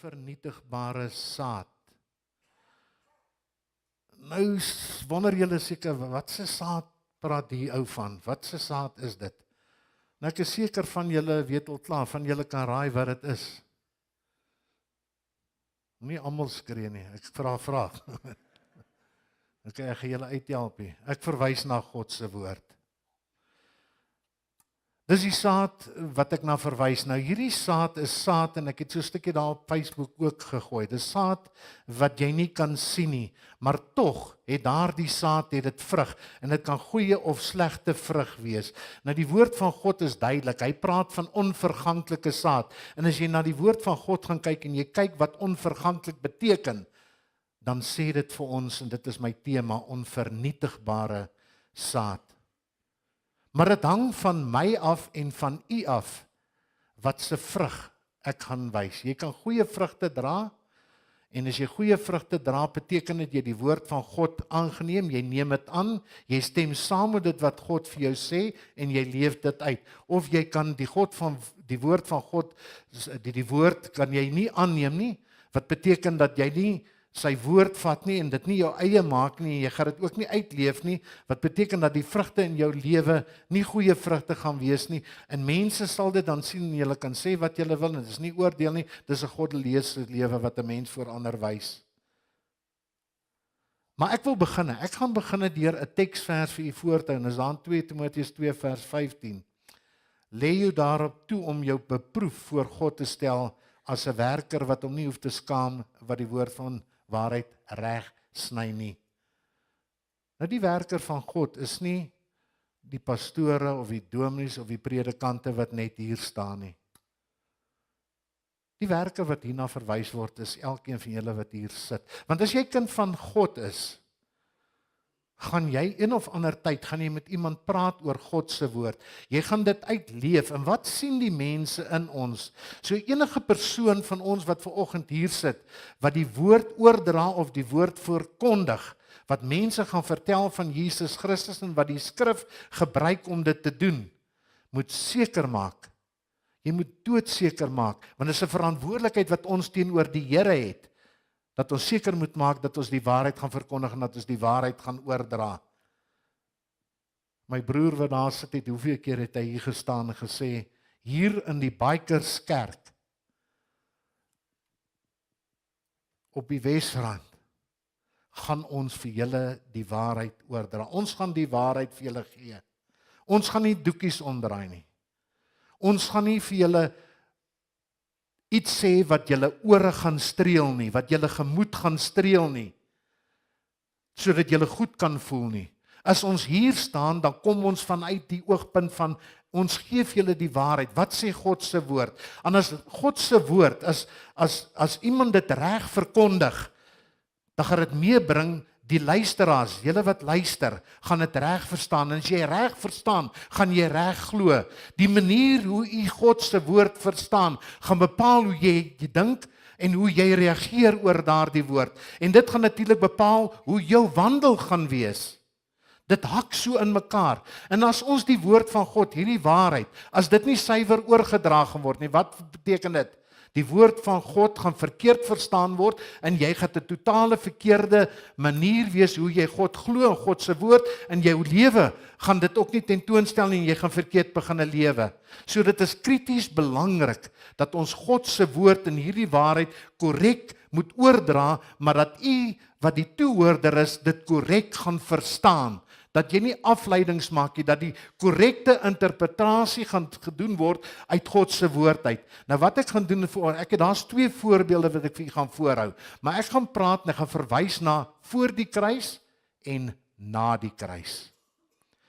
onvernietigbare saad. Nou wonder julle seker, wat se saad praat die ou van? Wat se saad is dit? Nou ek is seker van julle weet al klaar, van julle kan raai wat dit is. Nie almal skree nie, ek vra vraag. Okay, ek gaan julle uithelp nie. Ek verwys na God se woord. Dis die saad wat ek na verwys. Nou hierdie saad is saad en ek het so 'n stukkie daar op Facebook ook gegooi. Dis saad wat jy nie kan sien nie, maar tog het daardie saad dit vrug en dit kan goeie of slegte vrug wees. Nou die woord van God is duidelik. Hy praat van onverganklike saad. En as jy na die woord van God gaan kyk en jy kyk wat onverganklik beteken, dan sê dit vir ons, en dit is my tema, onvernietigbare saad. Maar dit hang van my af en van u af, wat se vrug ek gaan wys. Jy kan goeie vrugte dra, en as jy goeie vrugte dra, beteken dit jy die woord van God aangeneem, jy neem dit aan, jy stem saam met dit wat God vir jou sê, en jy leef dit uit. Of jy kan die woord van God, die woord kan jy nie aanneem nie, wat beteken dat jy nie sy woord vat nie en dit nie jou eie maak nie, en jy gaan dit ook nie uitleef nie, wat beteken dat die vrugte in jou lewe nie goeie vrugte gaan wees nie, en mense sal dit dan sien, en julle kan sê wat julle wil, en dit is nie oordeel nie, dis 'n goddelose lewe wat 'n mens voor ander wys. Maar ek wil begin, ek gaan begin deur 'n teksvers vir u voor te hou, en is daar in 2 Timoteus 2 vers 15. Lê jou daarop toe om jou beproef voor God te stel, as 'n werker wat hom nie hoef te skaam, wat die woord van waarheid reg sny nie. Nou die werker van God is nie die pastore of die dominees of die predikante wat net hier staan nie. Die werker wat hierna verwys word is elkeen van julle wat hier sit. Want as jy kind van God is, gaan jy een of ander tyd, gaan jy met iemand praat oor God se woord. Jy gaan dit uitleef, en wat sien die mense in ons? So enige persoon van ons wat vanoggend hier sit, wat die woord oordra of die woord voorkondig, wat mense gaan vertel van Jesus Christus en wat die skrif gebruik om dit te doen, moet seker maak, jy moet doodseker maak, want dit is 'n verantwoordelikheid wat ons teenoor die Here het, dat ons seker moet maak dat ons die waarheid gaan verkondig en dat ons die waarheid gaan oordra. My broer wat daar sit het, hoeveel keer het hy hier gestaan en gesê, hier in die Bikerskerk, op die Wesrand, gaan ons vir julle die waarheid oordra. Ons gaan die waarheid vir julle gee. Ons gaan nie doekies omdraai nie. Ons gaan nie vir julle iets sê wat julle ore gaan streel nie, wat julle gemoed gaan streel nie, sodat julle goed kan voel nie. As ons hier staan, dan kom ons vanuit die oogpunt van, ons gee vir julle die waarheid. Wat sê God se woord? En as God se woord, as iemand dit reg verkondig, dan gaan dit meebring, die luisteraars, julle wat luister, gaan dit reg verstaan. En as jy reg verstaan, gaan jy reg glo. Die manier hoe jy God se woord verstaan, gaan bepaal hoe jy dink en hoe jy reageer oor daardie woord. En dit gaan natuurlik bepaal hoe jou wandel gaan wees. Dit hak so in mekaar. En as ons die woord van God, hierdie waarheid, as dit nie suiwer oorgedra gaan word nie, wat beteken dit? Die woord van God gaan verkeerd verstaan word en jy gaan 'n totale verkeerde manier wees hoe jy God glo en God se woord in jou lewe gaan dit ook nie tentoonstel nie en jy gaan verkeerd begin lewe. So dit is krities belangrik dat ons God se woord en hierdie waarheid korrek moet oordra, maar dat u wat die toehoorder is dit korrek gaan verstaan. Dat jy nie afleidings maak nie, dat die korrekte interpretasie gaan gedoen word uit God se woord uit. Nou wat ek gaan doen, daar's 2 voorbeelde wat ek vir u gaan voorhou, maar ek gaan praat en ek gaan verwys na voor die kruis en na die kruis.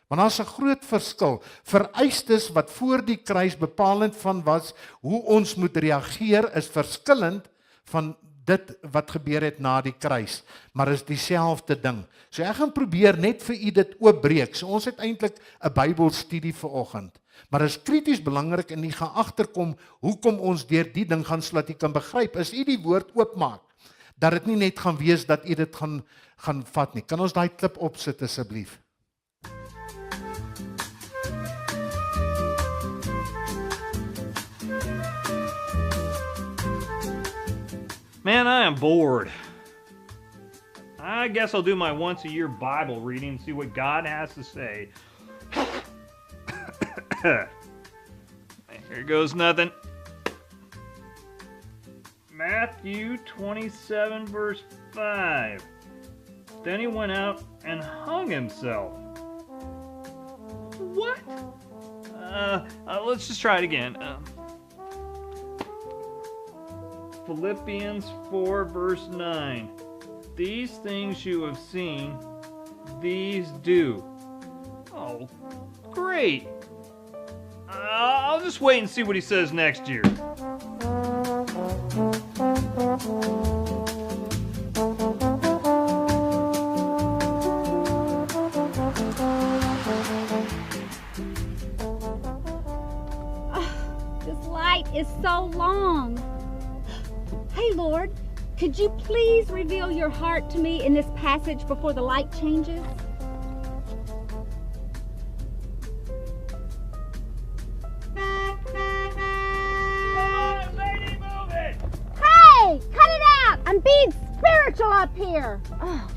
Want daar's 'n groot verskil. Vereistes wat voor die kruis bepalend van was, hoe ons moet reageer, is verskillend van dit wat gebeur het na die kruis, maar is dieselfde ding. So ek gaan probeer net vir u dit oopbreek. So ons het eintlik 'n Bybelstudie vanoggend. Maar is krities belangrik en u gaan agterkom hoekom ons deur die ding gaan sodat u kan begryp. As u die woord oopmaak, dat dit nie net gaan wees dat u dit gaan vat nie. Kan ons daai klip opsit asseblief? Man, I am bored. I guess I'll do my once-a-year Bible reading and see what God has to say. Here goes nothing. Matthew 27, verse 5. Then he went out and hung himself. What? Let's just try it again. Philippians 4, verse 9. These things you have seen, these do. Oh, great. I'll just wait and see what he says next year. This light is so long. Hey, Lord, could you please reveal your heart to me in this passage before the light changes? Hey, cut it out! I'm being spiritual up here. Oh,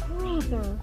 brother.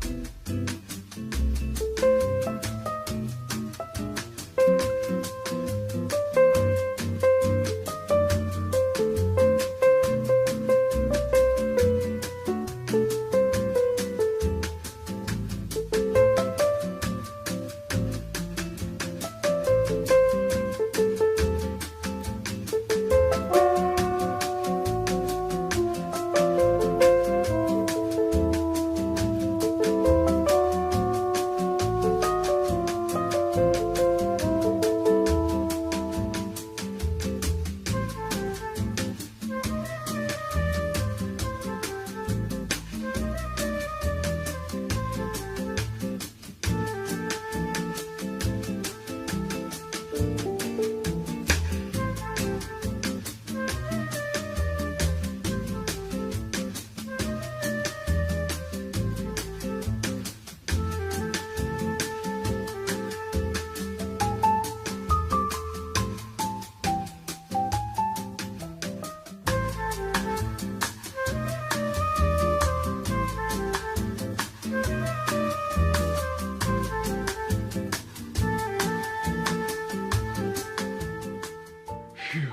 Phew.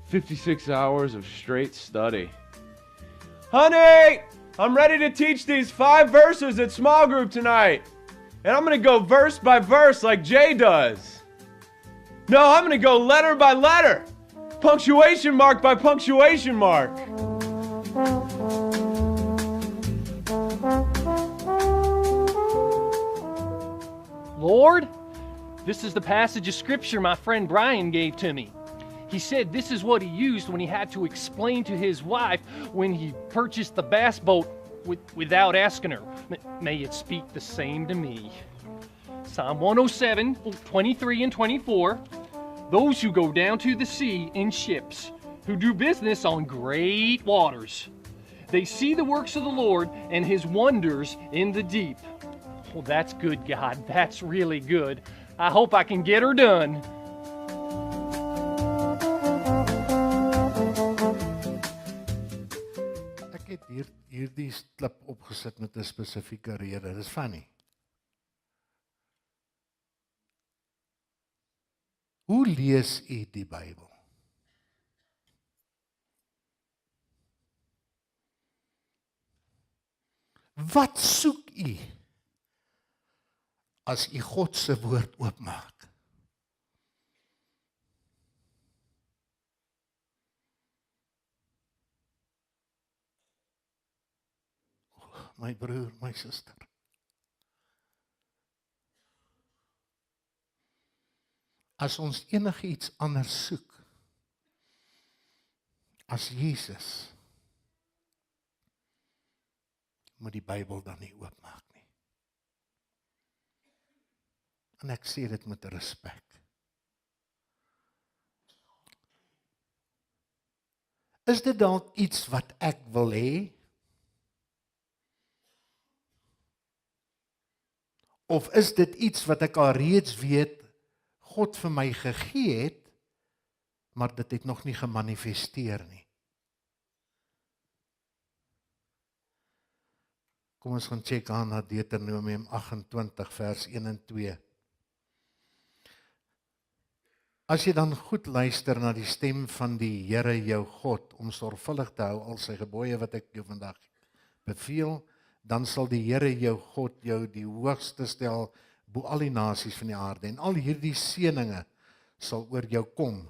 56 hours of straight study. Honey, I'm ready to teach these 5 verses at small group tonight. And I'm going to go verse by verse like Jay does. No, I'm going to go letter by letter. Punctuation mark by punctuation mark. Lord, this is the passage of scripture my friend Brian gave to me. He said this is what he used when he had to explain to his wife when he purchased the bass boat without asking her. May it speak the same to me. Psalm 107, 23 and 24. Those who go down to the sea in ships, who do business on great waters. They see the works of the Lord and his wonders in the deep. Well, that's good, God. That's really good. I hope I can get her done. Ek het hierdie klip opgesit met 'n spesifieke rede. Dis funny. Hoe lees u die Bybel? Wat soek u as u God se woord oopmaak? My broer, my suster. As ons enigiets anders soek as Jesus, moet die Bybel dan nie oopmaak nie. En ek sê dit met respek. Is dit dalk iets wat ek wil hê? Of is dit iets wat ek al reeds weet God vir my gegee het, maar dit het nog nie gemanifesteer nie? Kom ons gaan check aan na Deuteronomium 28 vers 1 en 2. As jy dan goed luister na die stem van die Here jou God, om sorgvuldig te hou al sy gebooie wat ek jou vandag beveel, dan sal die Here jou God jou die hoogste stel bo al die nasies van die aarde, en al hierdie seëninge sal oor jou kom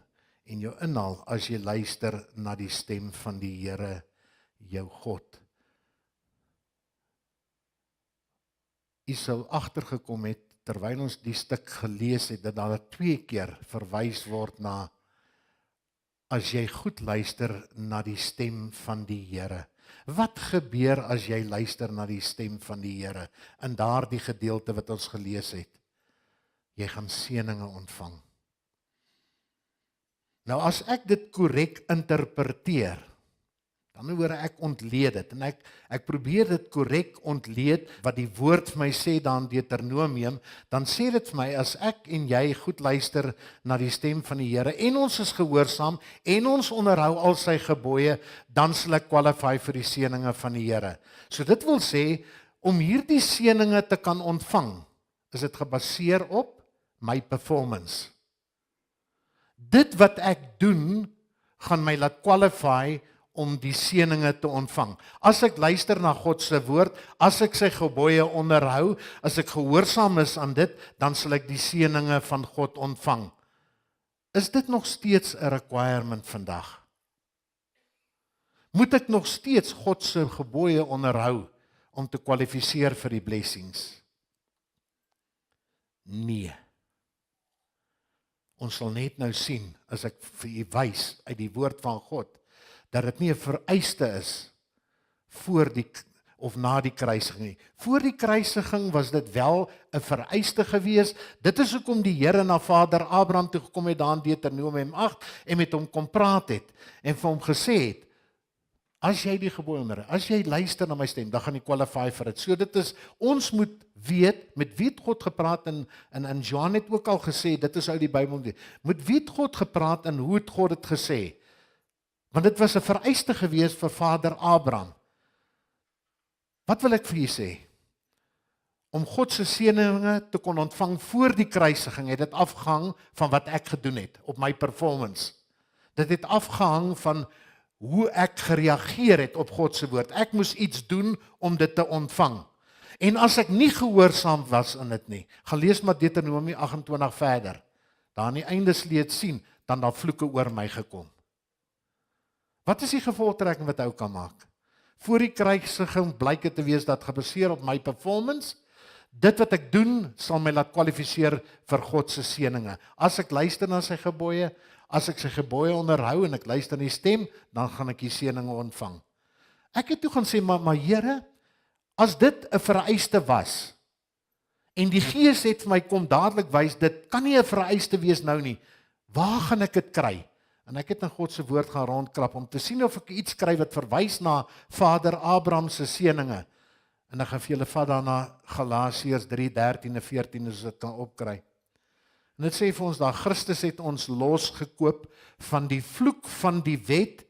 en jou inhaal as jy luister na die stem van die Here jou God. U sou agtergekom het terwyl ons die stuk gelees het dat daar 2 keer verwys word na as jy goed luister na die stem van die Here. Wat gebeur as jy luister na die stem van die Here in daardie gedeelte wat ons gelees het? Jy gaan seëninge ontvang. Nou as ek dit korrek interpreteer, dan hoor ek ontleed dit, en ek probeer dit korrek ontleed, wat die woord vir my sê dan Deuteronomium, dan sê dit vir my, as ek en jy goed luister na die stem van die Here, en ons is gehoorsaam, en ons onderhou al sy gebooie, dan sal ek qualify vir die seëninge van die Here. So dit wil sê, om hierdie seëninge te kan ontvang, is dit gebaseer op my performance. Dit wat ek doen, gaan my laat qualify om die seëninge te ontvang. As ek luister na God se woord, as ek sy gebooie onderhou, as ek gehoorsaam is aan dit, dan sal ek die seëninge van God ontvang. Is dit nog steeds 'n requirement vandag? Moet ek nog steeds God se gebooie onderhou om te kwalifiseer vir die blessings? Nee. Ons sal net nou sien, as ek vir u wys uit die woord van God, dat dit nie 'n vereiste is voor die of na die kruisiging nie. Voor die kruisiging was dit wel 'n vereiste gewees. Dit is hoekom die Here na Vader Abraham toe gekom het daar in Deuteronomium 8 en met hom kom praat het en vir hom gesê het: as jy die gebooie onderhou, as jy luister na my stem, dan gaan jy qualify vir dit. So dit is, ons moet weet, met wie het God gepraat, en Johan het ook al gesê, dit is uit die Bybel, met wie het God gepraat en hoe het God het gesê? Want dit was 'n vereiste gewees vir Vader Abraham. Wat wil ek vir julle sê? Om God se seëninge te kon ontvang voor die kruisiging, het dit afgehang van wat ek gedoen het, op my performance. Dit het afgehang van hoe ek gereageer het op God se woord. Ek moes iets doen om dit te ontvang. En as ek nie gehoorsaam was in dit nie, gaan lees maar Deuteronomium 28 verder. Daar aan die einde sal jy dit sien, dan daar vloeke oor my gekom. Wat is die gevolgtrekking wat ou kan maak? Voor die kruisiging blyk dit te wees dat gebaseer op my performance, dit wat ek doen sal my laat kwalifiseer vir God se seëninge. As ek luister na sy gebooie, as ek sy gebooie onderhou en ek luister na die stem, dan gaan ek die seëninge ontvang. Ek het toe gaan sê, maar Here, as dit 'n vereiste was, en die Gees het vir my kom dadelik wys, dit kan nie 'n vereiste wees nou nie, waar gaan ek dit kry? En ek het in God se woord gaan rondkrap om te sien of ek iets kry wat verwys na Vader Abraham se seëninge. En ek gaan vir julle vat daarna Galasiërs 3:13 en 14 as dit kan opkry. En dit sê vir ons daar, Christus het ons losgekoop van die vloek van die wet,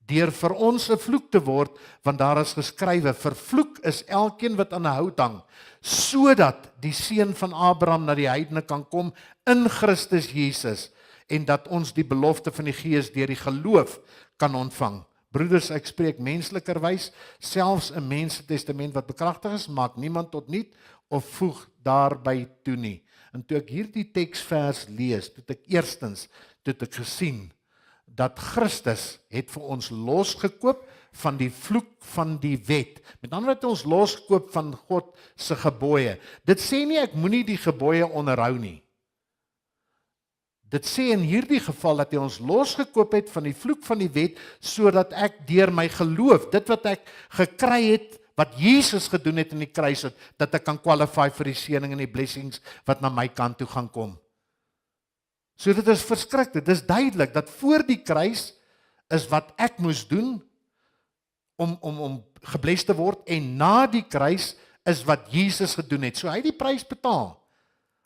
deur vir ons 'n vloek te word, want daar is geskrywe, vervloek is elkeen wat aan 'n hout hang, sodat die seun van Abraham na die heidene kan kom in Christus Jesus, en dat ons die belofte van die Gees deur die geloof kan ontvang. Broeders, ek spreek menslikerwys, selfs 'n Mense Testament wat bekragtig is, maak niemand tot niet of voeg daarby toe nie. En toe ek hierdie teksvers lees, toe het ek gesien dat Christus het vir ons losgekoop van die vloek van die wet. Met ander woorde, ons losgekoop van God se gebooie. Dit sê nie ek moenie die gebooie onderhou nie. Dit sê in hierdie geval dat hy ons losgekoop het van die vloek van die wet, sodat ek deur my geloof, dit wat ek gekry het, wat Jesus gedoen het in die kruis, dat ek kan qualify vir die seëning en die blessings wat na my kant toe gaan kom. So dit is verskriklik, dit is duidelik, dat voor die kruis is wat ek moes doen, om gebless te word, en na die kruis is wat Jesus gedoen het. So hy het die prys betaal.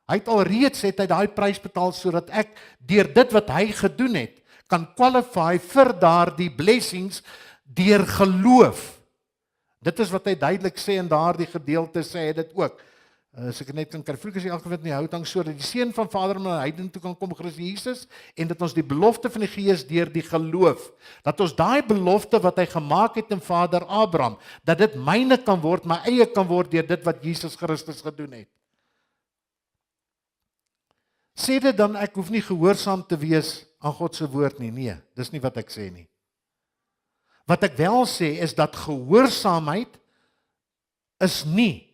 Hy het alreeds daai prys betaal, sodat ek deur dit wat hy gedoen het, kan qualify vir daardie blessings deur geloof Dit is wat hy duidelik sê in daardie gedeelte, sê hy dit ook. As ek net kan kry, Filippense in elke geval in die houtang, sodat die seun van Vader na die heidene toe kan kom, Christus Jesus, en dat ons die belofte van die Gees deur die geloof, dat ons daai belofte wat hy gemaak het in Vader Abraham, dat dit myne kan word, my eie kan word deur dit wat Jesus Christus gedoen het. Sê dit dan ek hoef nie gehoorsaam te wees aan God se woord nie? Nee, dis nie wat ek sê nie. Wat ek wel sê is dat gehoorsaamheid is nie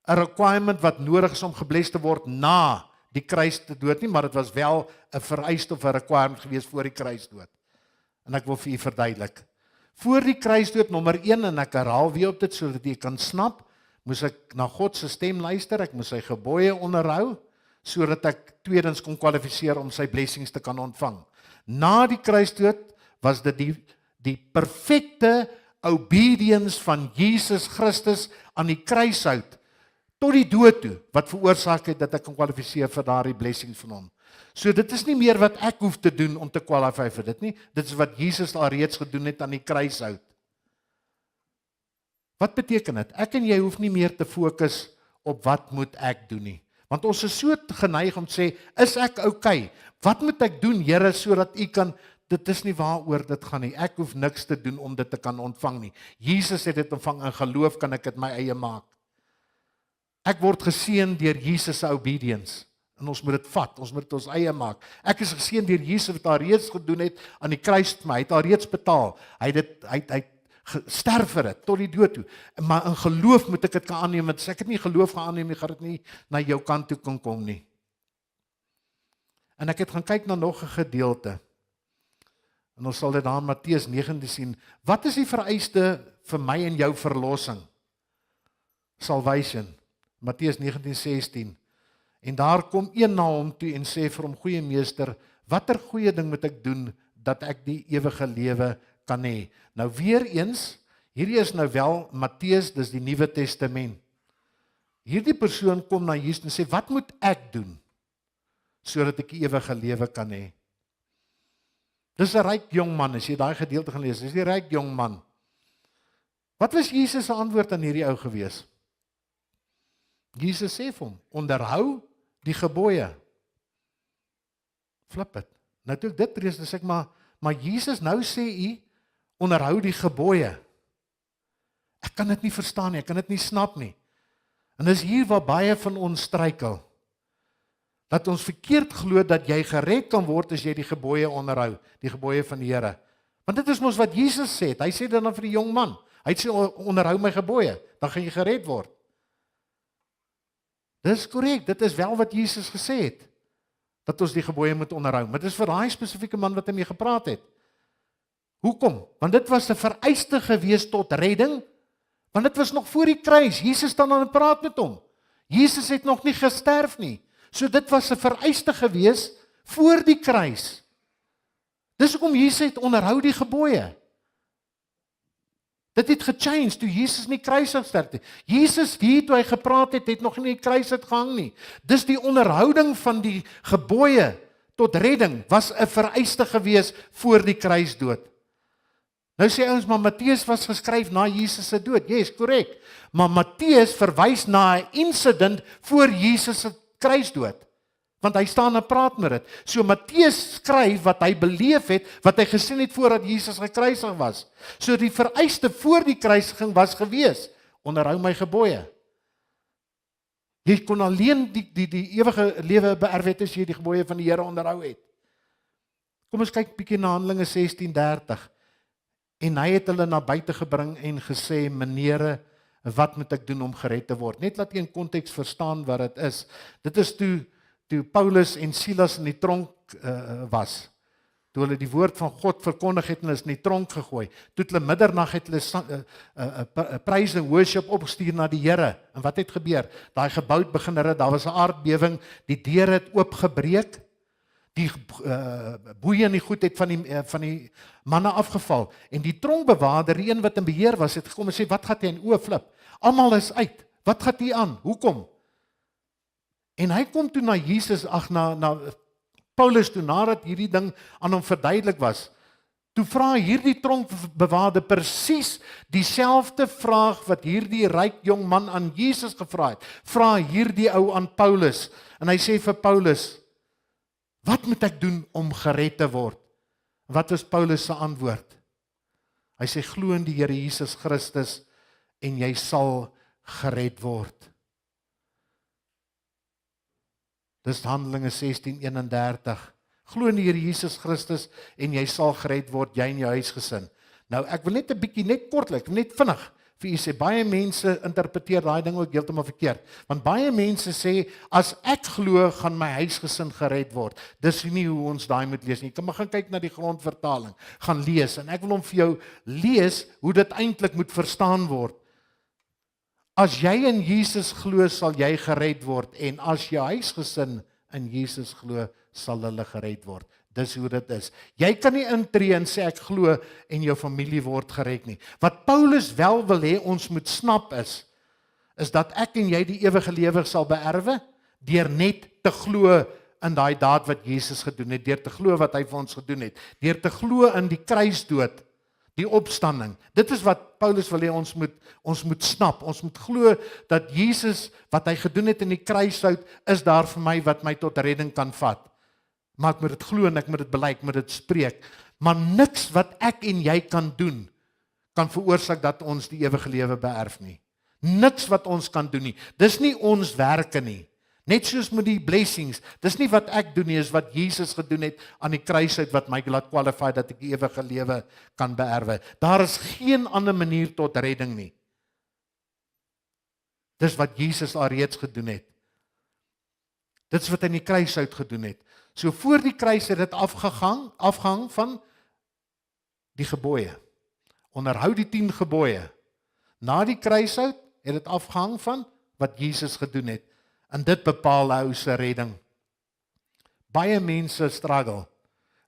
'n requirement wat nodig is om gebless te word na die kruisdood nie, maar dit was wel 'n vereiste of 'n requirement gewees voor die kruisdood. En ek wil vir u verduidelik. Voor die kruisdood nommer 1, en ek herhaal weer op dit sodat jy kan snap, moes ek na God se stem luister, ek moes sy gebooie onderhou, sodat ek tweedens kon kwalifiseer om sy blessings te kan ontvang. Na die kruisdood was dit die perfekte obedience van Jesus Christus aan die kruishout, tot die dood toe, wat veroorsaak het dat ek kan kwalifiseer vir daardie blessings van hom. So dit is nie meer wat ek hoef te doen om te kwalify vir dit nie, dit is wat Jesus al reeds gedoen het aan die kruishout. Wat beteken dit? Ek en jy hoef nie meer te fokus op wat moet ek doen nie. Want ons is so geneig om te sê, is ek okay? Wat moet ek doen, Here, sodat u kan, dit is nie waaroor dit gaan nie. Ek hoef niks te doen om dit te kan ontvang nie. Jesus het dit ontvang, in geloof kan ek dit my eie maak. Ek word geseën deur Jesus se obedience. En ons moet dit vat, ons moet dit ons eie maak. Ek is geseën deur Jesus wat daar reeds gedoen het aan die kruis vir my. Hy het al reeds betaal. Hy het sterf vir dit tot die dood toe. Maar in geloof moet ek dit kan aanneem. Want as ek dit nie geloof gaan aanneem nie, gaan dit nie na jou kant toe kan kom nie. En ek het gaan kyk na nog 'n gedeelte. En ons sal dit daar in Matteus 19 sien. Wat is die vereiste vir my en jou verlossing? Salvation. Matteus 19:16. En daar kom een na hom toe en sê vir hom, goeie meester, watter goeie ding moet ek doen dat ek die ewige lewe kan hê? Nou weer eens, hierdie is nou wel Matteus, dis die Nuwe Testament. Hierdie persoon kom na Jesus en sê, wat moet ek doen sodat ek die ewige lewe kan hê? Dis 'n ryk jong man, as jy daai gedeelte gaan lees, dis die ryk jong man. Wat was Jesus se antwoord aan hierdie ou gewees? Jesus sê vir hom, onderhou die gebooie. Flip het. Nou toe ek dit lees, dan sê ek, maar Jesus, nou sê u, onderhou die gebooie. Ek kan dit nie verstaan nie, ek kan dit nie snap nie. En dis hier waar baie van ons struikel. Dat ons verkeerd glo dat jy gered kan word as jy die gebooie onderhou, die gebooie van die Here. Want dit is mos wat Jesus sê. Hy sê dit dan vir die jong man. Hy sê onderhou my gebooie, dan gaan jy gered word. Dis korrek, dit is wel wat Jesus gesê het, dat ons die gebooie moet onderhou, maar dit is vir daai spesifieke man wat hy mee gepraat het. Hoekom? Want dit was 'n vereiste gewees tot redding, want dit was nog voor die kruis, Jesus staan aan en praat met hom. Jesus het nog nie gesterf nie, so dit was 'n vereiste gewees voor die kruis. Dis hoekom Jesus het onderhou die gebooie. Dit het gechange toe Jesus in die kruis gesterf het. Jesus, wie toe hy gepraat het, het nog nie in die kruis uitgehang nie. Dis die onderhouding van die gebooie tot redding was 'n vereiste gewees voor die kruisdood. Nou sê ons, maar Matteus was geskryf na Jesus se dood. Yes, korrek. Maar Matteus verwys na 'n incident voor Jesus se kruisdood. Want hy staan en praat met dit. So Matteus skryf wat hy beleef het, wat hy gesien het voordat Jesus gekruisig was. So die vereiste voor die kruisiging was gewees, onderhou my gebooie. Jy kon alleen die ewige lewe beerf het as jy die gebooie van die Here onderhou het. Kom ons kyk bietjie na Handelinge 16:30. En hy het hulle na buite gebring en gesê, menere, wat moet ek doen om gered te word? Net laat jy in konteks verstaan wat dit is. Dit is toe Paulus en Silas in die tronk was. Toe hulle die woord van God verkondig het en is in die tronk gegooi. Toe hulle middernag het hulle praise and worship opgestuur na die Here. En wat het gebeur? Daai gebou het begin rit, daar was 'n aardbewing, die deure het oopgebreek. Die boeie en die goed het van die manne afgeval. En die tronkbewaarder, die een wat in beheer was, het gekom en sê, wat gaat hy in oë flip? Almal is uit. Wat gaat hy aan? Hoekom? En hy kom toe na Jesus, na Paulus toe, nadat hierdie ding aan hom verduidelik was. Toe vra hierdie tronkbewaarder presies dieselfde vraag wat hierdie ryk jong man aan Jesus gevra het. Vra hierdie ou aan Paulus. En hy sê vir Paulus, wat moet ek doen om gered te word? Wat is Paulus se antwoord? Hy sê, glo in die Here Jesus Christus en jy sal gered word. Dis Handelinge 16:31. Glo in die Here Jesus Christus en jy sal gered word, jy en jou huisgesin. Nou, ek wil net 'n bietjie net kortlik, net vinnig vir u sê, baie mense interpreteer daai ding ook heeltemal verkeerd. Want baie mense sê, as ek glo, gaan my huisgesin gered word. Dis nie hoe ons daai moet lees nie. Jy kan maar gaan kyk na die grondvertaling, gaan lees, en ek wil hom vir jou lees, hoe dit eintlik moet verstaan word. As jy in Jesus glo, sal jy gered word, en as jou huisgesin in Jesus glo, sal hulle gered word. Dis hoe dit is. Jy kan nie intree en sê ek glo en jou familie word gered nie. Wat Paulus wel wil hê ons moet snap is dat ek en jy die ewige lewe sal beerwe deur net te glo in daai daad wat Jesus gedoen het, deur te glo wat hy vir ons gedoen het, deur te glo in die kruisdood, die opstanding. Dit is wat Paulus wil hê ons moet snap. Ons moet glo dat Jesus wat hy gedoen het in die kruishout is daar vir my wat my tot redding kan vat. Maar ek moet dit glo en ek moet dit bely, ek moet dit spreek. Maar niks wat ek en jy kan doen, kan veroorsaak dat ons die ewige lewe beerf nie. Niks wat ons kan doen nie. Dis nie ons werke nie. Net soos met die blessings. Dis nie wat ek doen nie, is wat Jesus gedoen het aan die kruishout wat my laat qualify dat ek die ewige lewe kan beerwe. Daar is geen ander manier tot redding nie. Dis wat Jesus alreeds gedoen het. Dit is wat hy in die kruishout gedoen het. So voor die kruis het dit afgehang van die gebooie. Onderhou die 10 gebooie. Na die kruishout het dit afgehang van wat Jesus gedoen het. En dit bepaal ou se redding. Baie mense struggle.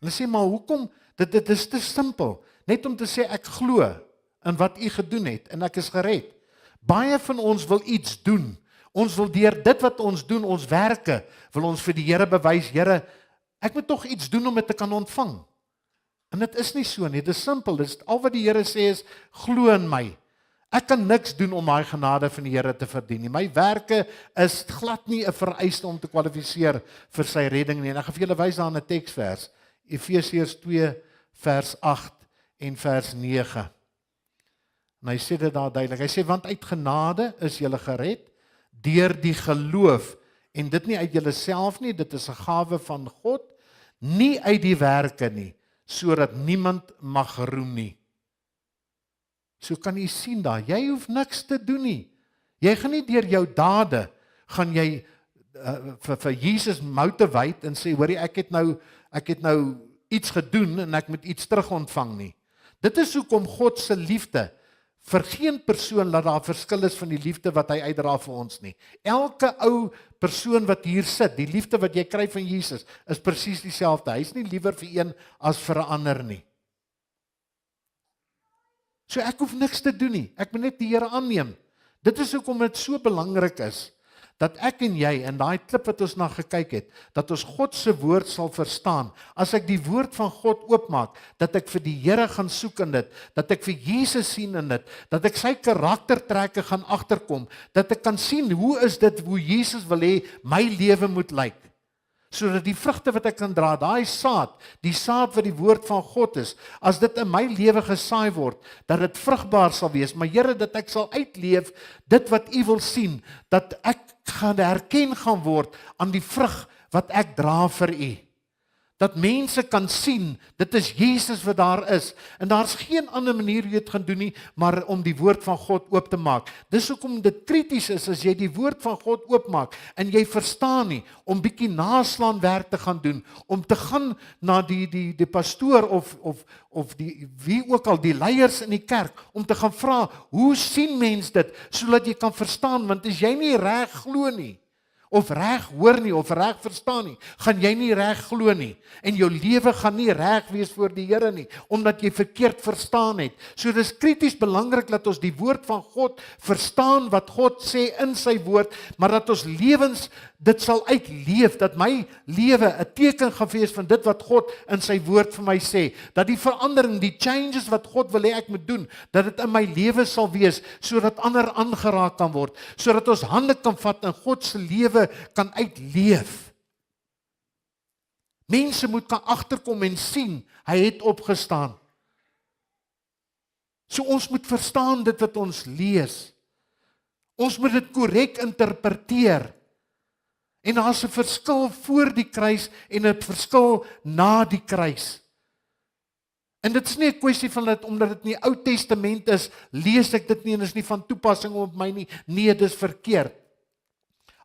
Hulle sê maar hoekom? Dit is te simpel. Net om te sê ek glo in wat u gedoen het en ek is gered. Baie van ons wil iets doen. Ons wil deur dit wat ons doen, ons werke, wil ons vir die Here bewys, Here, ek moet tog iets doen om dit te kan ontvang. En dit is nie so nie, dit is simpel. Dit is al wat die Here sê is, glo in my. Ek kan niks doen om daai genade van die Here te verdien nie. My werke is glad nie 'n vereiste om te kwalifiseer vir sy redding nie. En ek gaan vir julle wys daar 'n teksvers, Efesiërs 2 vers 8 en vers 9. En hy sê dit daar duidelik. Hy sê want uit genade is julle gered deur die geloof, en dit nie uit julleself nie, dit is 'n gawe van God, nie uit die werke nie, sodat niemand mag roem nie. So kan jy sien daar, jy hoef niks te doen nie. Jy gaan nie deur jou dade, gaan jy vir Jesus motivate en sê, hoorie, ek het nou iets gedoen en ek moet iets terug ontvang nie. Dit is hoekom God se liefde vir geen persoon laat daar verskil is van die liefde wat hy uitdra vir ons nie. Elke ou persoon wat hier sit, die liefde wat jy kry van Jesus, is presies dieselfde. Hy is nie liewer vir een as vir 'n ander nie. So ek hoef niks te doen nie. Ek moet net die Here aanneem. Dit is hoekom dit so belangrik is dat ek en jy in daai klip wat ons na gekyk het, dat ons God se woord sal verstaan. As ek die woord van God oopmaak, dat ek vir die Here gaan soek in dit, dat ek vir Jesus sien in dit, dat ek sy karaktertrekke gaan agterkom, dat ek kan sien hoe is dit hoe Jesus wil hê my lewe moet lyk. Sodat die vrugte wat ek kan dra, daai saad, die saad wat die woord van God is, as dit in my lewe gesaai word, dat dit vrugbaar sal wees, maar Here, dat ek sal uitleef dit wat U wil sien, dat ek gaan herken gaan word aan die vrug wat ek dra vir U. Dat mense kan sien, dit is Jesus wat daar is, en daar's geen ander manier hoe jy dit gaan doen nie, maar om die woord van God oop te maak. Dis hoekom dit krities is, as jy die woord van God oopmaak, en jy verstaan nie, om bietjie naslaan werk te gaan doen, om te gaan na die pastoor of wie ook al, die leiers in die kerk, om te gaan vra, hoe sien mens dit, sodat jy kan verstaan, want as jy nie reg glo nie, of reg hoor nie, of reg verstaan nie, gaan jy nie reg glo nie, en jou lewe gaan nie reg wees voor die Here nie, omdat jy verkeerd verstaan het. So dis krities belangrik dat ons die woord van God verstaan, wat God sê in sy woord, maar dat ons lewens dit sal uitleef, dat my lewe 'n teken gaan wees van dit wat God in sy woord vir my sê, dat die verandering, die changes wat God wil hê ek moet doen, dat dit in my lewe sal wees, sodat ander aangeraak kan word, sodat ons hande kan vat en God se lewe kan uitleef. Mense moet kan agterkom en sien, hy het opgestaan. So ons moet verstaan dit wat ons lees. Ons moet dit korrek interpreteer. En daar's 'n verskil voor die kruis en 'n verskil na die kruis. En dit is nie 'n kwessie van dat omdat dit nie Ou Testament is, lees ek dit nie en is nie van toepassing op my nie. Nee, dis verkeerd.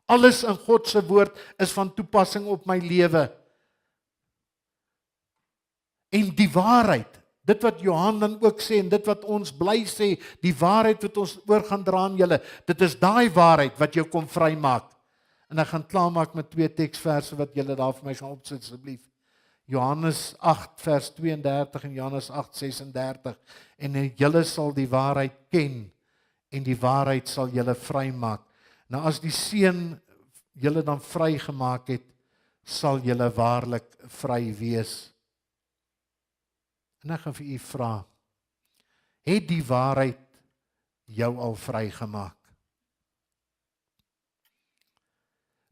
Alles in God se woord is van toepassing op my lewe. En die waarheid, dit wat Johan dan ook sê en dit wat ons bly sê, die waarheid wat ons oor gaan dra aan julle, dit is daai waarheid wat jou kom vrymaak. En ek gaan klaarmaak met 2 teksverse wat julle daar vir my gaan opsit asseblief. Johannes 8 vers 32 en Johannes 8 36. En julle sal die waarheid ken en die waarheid sal julle vrymaak. Nou as die Seun julle dan vrygemaak het, sal julle waarlik vry wees. En ek gaan vir u vra, het die waarheid jou al vrygemaak?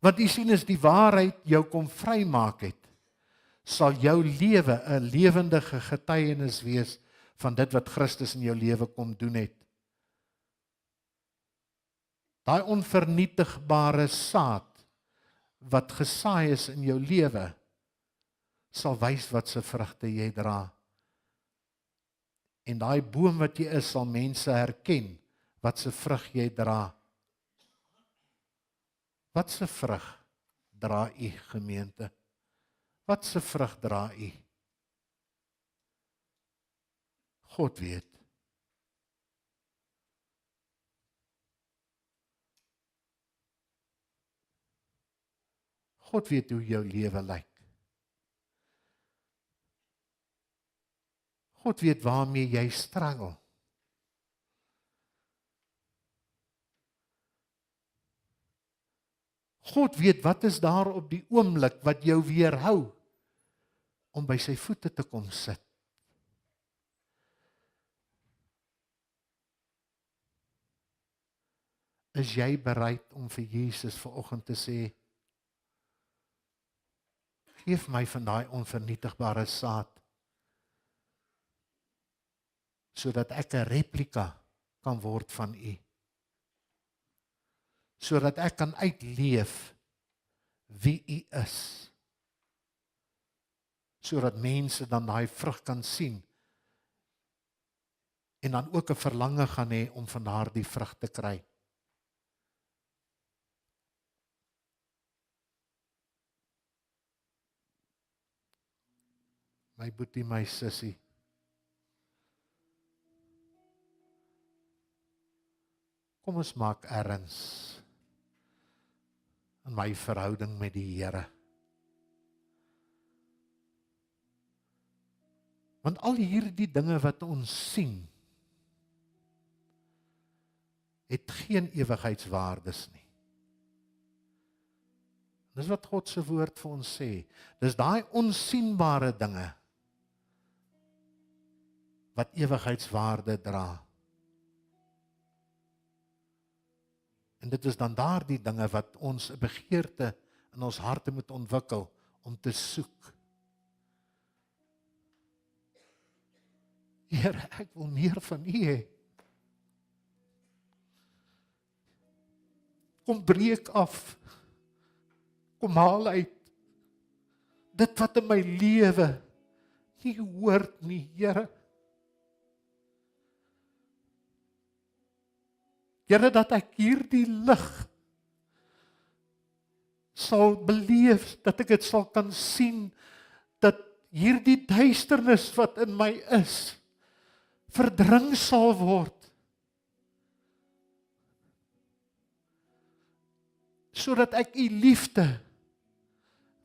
Wat u sien is die waarheid jou kom vrymaak het, sal jou lewe 'n lewendige getuienis wees van dit wat Christus in jou lewe kom doen het. Daai onvernietigbare saad wat gesaai is in jou lewe, sal wys wat se vrugte jy dra. En daai boom wat jy is, sal mense herken wat se vrug jy dra. Wat se vrug dra u, gemeente? Wat se vrug dra u? God weet. God weet hoe jou lewe lyk. God weet waarmee jy struggle. God weet wat is daar op die oomblik wat jou weerhou om by sy voete te kom sit. Is jy bereid om vir Jesus vanoggend te sê, geef my van daai onvernietigbare saad, sodat ek 'n replika kan word van u. Sodat ek kan uitleef wie u is. Sodat mense dan daai vrug kan sien en dan ook 'n verlange gaan hê om van daardie vrug te kry. My boetie, my sussie, kom ons maak erns in my verhouding met die Here. Want al hierdie dinge wat ons sien, het geen ewigheidswaardes nie. Dis wat God se woord vir ons sê. Dis daai onsigbare dinge wat ewigheidswaarde dra. En dit is dan daardie dinge wat ons 'n begeerte in ons harte moet ontwikkel om te soek. Here, ek wil meer van U hê. Kom breek af. Kom haal uit dit wat in my lewe nie hoort nie, Here. Here, dat ek hierdie lig sal beleef, dat ek dit sal kan sien, dat hierdie duisternis wat in my is, verdring sal word. Sodat ek U liefde,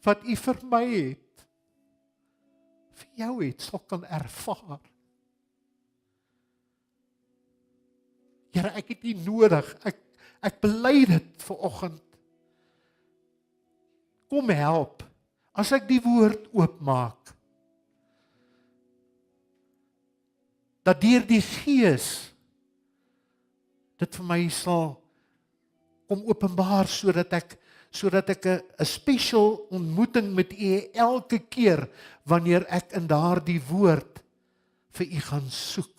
wat U vir my het, vir jou het, sal kan ervaar. Here, ek het U nodig. Ek bely dit vanoggend. kom help, as ek die woord oopmaak, dat deur die Gees, dit vir my sal kom openbaar, sodat ek 'n special ontmoeting met U elke keer, wanneer ek in daardie woord vir U gaan soek.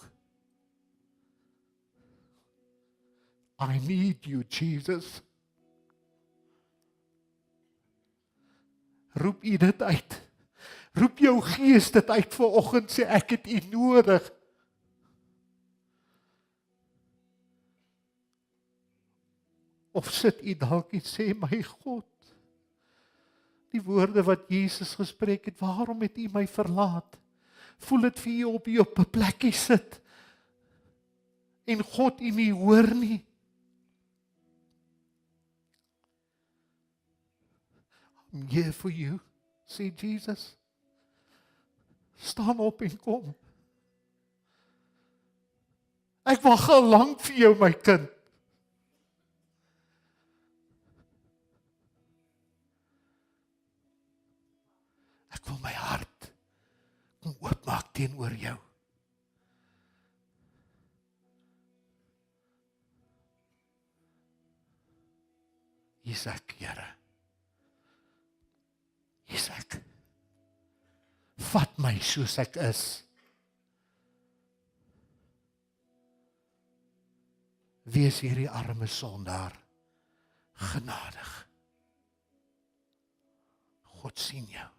I need you, Jesus. Roep U dit uit. Roep jou Gees dit uit vanoggend, sê ek het U nodig. Of sit U dalk en sê, my God, die woorde wat Jesus gespreek het, waarom het U my verlaat? Voel dit vir U op U op 'n plekkie sit, en God U nie hoor nie? I'm here for you, sê Jesus. Staan op en kom. Ek wag al lank vir jou, my kind. Ek wil my hart kom oopmaak teenoor jou. Hier's ek, Here. Hier's ek. Vat my soos ek is. Wees hierdie arme sondaar genadig. God sien jou.